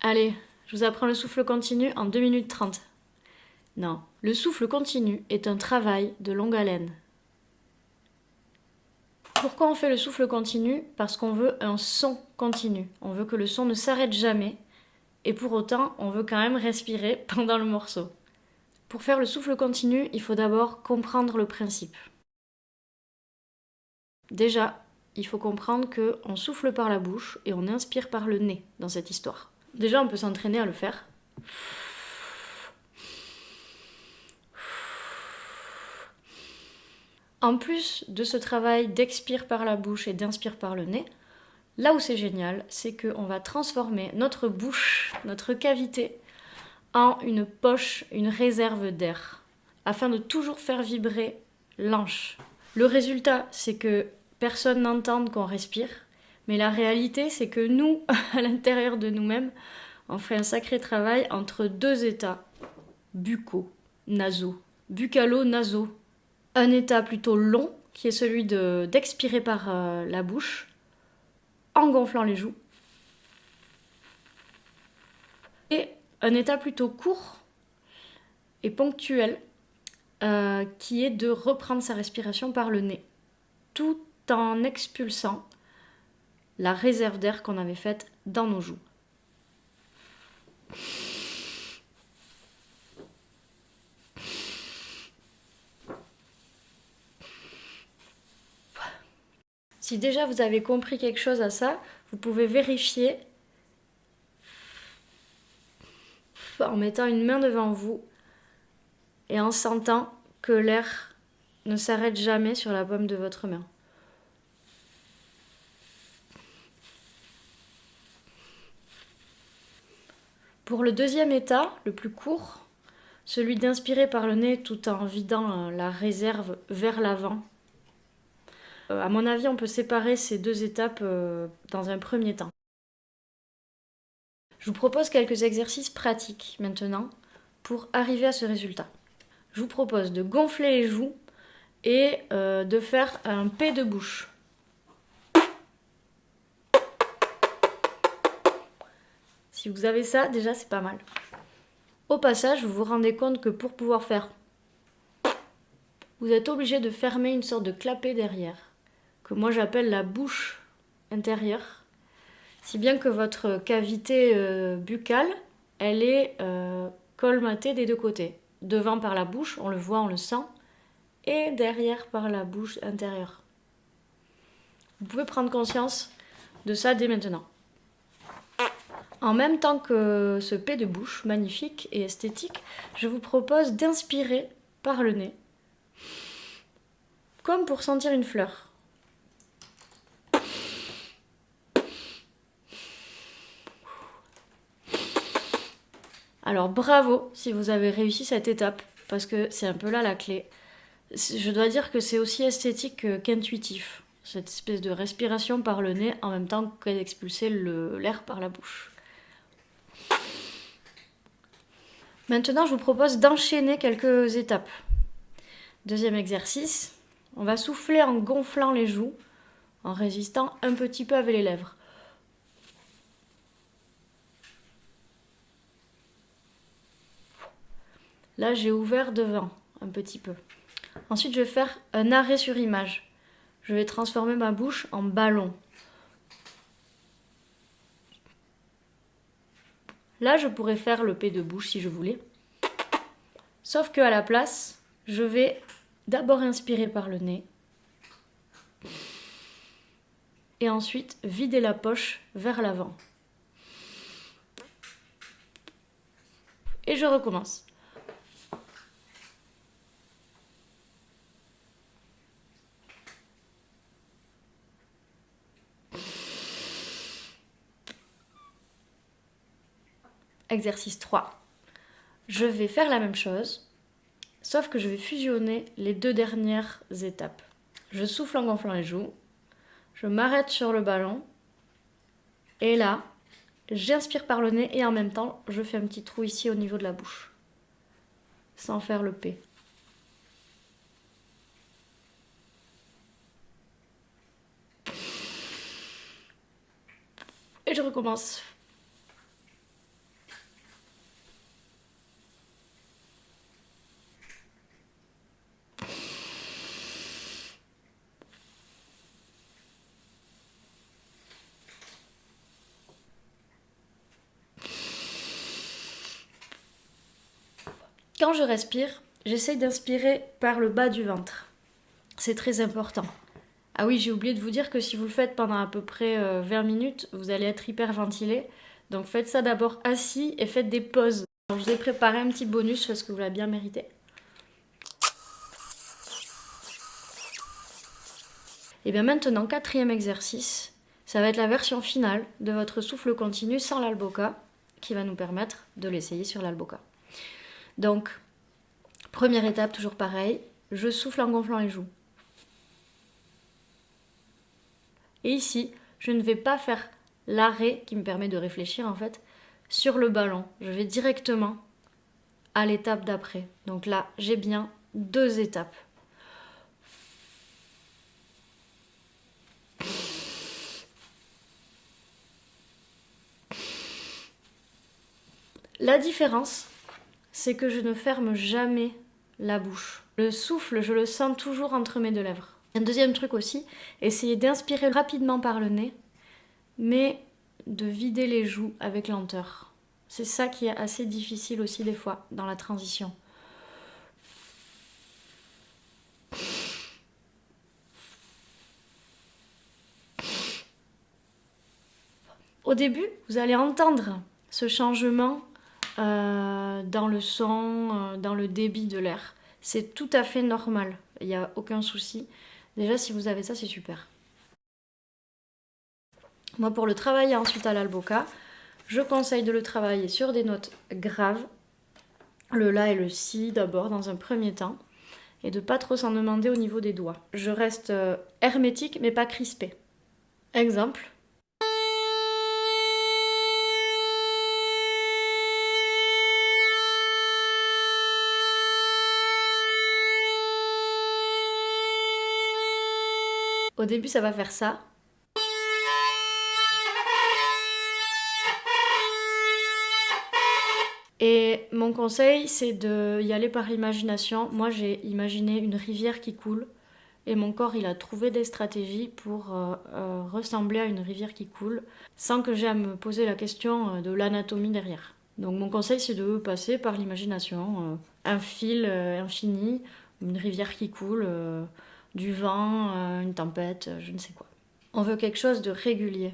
Allez, je vous apprends le souffle continu en 2 minutes 30. Non, le souffle continu est un travail de longue haleine. Pourquoi on fait le souffle continu? Parce qu'on veut un son continu. On veut que le son ne s'arrête jamais. Et pour autant, on veut quand même respirer pendant le morceau. Pour faire le souffle continu, il faut d'abord comprendre le principe. Déjà, il faut comprendre qu'on souffle par la bouche et on inspire par le nez dans cette histoire. Déjà, on peut s'entraîner à le faire. En plus de ce travail d'expire par la bouche et d'inspire par le nez, là où c'est génial, c'est qu'on va transformer notre bouche, notre cavité, en une poche, une réserve d'air, afin de toujours faire vibrer l'anche. Le résultat, c'est que personne n'entende qu'on respire, mais la réalité, c'est que nous, à l'intérieur de nous-mêmes, on fait un sacré travail entre deux états buccaux, nasaux, buccalo-nasaux. Un état plutôt long, qui est celui d'expirer par la bouche, en gonflant les joues. Et un état plutôt court et ponctuel, qui est de reprendre sa respiration par le nez, tout en expulsant la réserve d'air qu'on avait faite dans nos joues. Si déjà vous avez compris quelque chose à ça, vous pouvez vérifier en mettant une main devant vous et en sentant que l'air ne s'arrête jamais sur la paume de votre main. Pour le deuxième état, le plus court, celui d'inspirer par le nez tout en vidant la réserve vers l'avant. À mon avis, on peut séparer ces deux étapes dans un premier temps. Je vous propose quelques exercices pratiques maintenant pour arriver à ce résultat. Je vous propose de gonfler les joues et de faire un P de bouche. Si vous avez ça, déjà c'est pas mal. Au passage, vous vous rendez compte que pour pouvoir faire, vous êtes obligé de fermer une sorte de clapet derrière, que moi j'appelle la bouche intérieure, si bien que votre cavité buccale, elle est colmatée des deux côtés. Devant par la bouche, on le voit, on le sent, et derrière par la bouche intérieure. Vous pouvez prendre conscience de ça dès maintenant. En même temps que ce P de bouche magnifique et esthétique, je vous propose d'inspirer par le nez, comme pour sentir une fleur. Alors bravo si vous avez réussi cette étape, parce que c'est un peu là la clé. Je dois dire que c'est aussi esthétique qu'intuitif, cette espèce de respiration par le nez en même temps que d'expulser l'air par la bouche. Maintenant, je vous propose d'enchaîner quelques étapes. Deuxième exercice, on va souffler en gonflant les joues, en résistant un petit peu avec les lèvres. Là, j'ai ouvert devant un petit peu. Ensuite, je vais faire un arrêt sur image. Je vais transformer ma bouche en ballon. Là, je pourrais faire le P de bouche si je voulais. Sauf qu'à la place, je vais d'abord inspirer par le nez. Et ensuite, vider la poche vers l'avant. Et je recommence. Exercice 3. Je vais faire la même chose, sauf que je vais fusionner les deux dernières étapes. Je souffle en gonflant les joues, je m'arrête sur le ballon, et là, j'inspire par le nez et en même temps, je fais un petit trou ici au niveau de la bouche, sans faire le P. Et je recommence. Quand je respire, j'essaye d'inspirer par le bas du ventre. C'est très important. Ah oui, j'ai oublié de vous dire que si vous le faites pendant à peu près 20 minutes, vous allez être hyperventilé. Donc faites ça d'abord assis et faites des pauses. Alors, je vous ai préparé un petit bonus parce que vous l'avez bien mérité. Et bien maintenant, quatrième exercice, ça va être la version finale de votre souffle continu sans l'alboca, qui va nous permettre de l'essayer sur l'alboca. Donc, première étape, toujours pareil, je souffle en gonflant les joues. Et ici, je ne vais pas faire l'arrêt qui me permet de réfléchir en fait sur le ballon. Je vais directement à l'étape d'après. Donc là, j'ai bien 2 étapes. La différence, c'est que je ne ferme jamais la bouche. Le souffle, je le sens toujours entre mes 2 lèvres. Un deuxième truc aussi, essayez d'inspirer rapidement par le nez, mais de vider les joues avec lenteur. C'est ça qui est assez difficile aussi des fois dans la transition. Au début, vous allez entendre ce changement dans le son, dans le débit de l'air. C'est tout à fait normal, il n'y a aucun souci. Déjà, si vous avez ça, c'est super. Moi, pour le travailler ensuite à l'alboca, je conseille de le travailler sur des notes graves, le La et le Si d'abord dans un premier temps, et de pas trop s'en demander au niveau des doigts. Je reste hermétique mais pas crispée. Exemple. Au début, ça va faire ça. Et mon conseil, c'est d'y aller par l'imagination. Moi, j'ai imaginé une rivière qui coule. Et mon corps, il a trouvé des stratégies pour ressembler à une rivière qui coule, sans que j'aie à me poser la question de l'anatomie derrière. Donc mon conseil, c'est de passer par l'imagination. Un fil infini, une rivière qui coule, du vent, une tempête, je ne sais quoi. On veut quelque chose de régulier.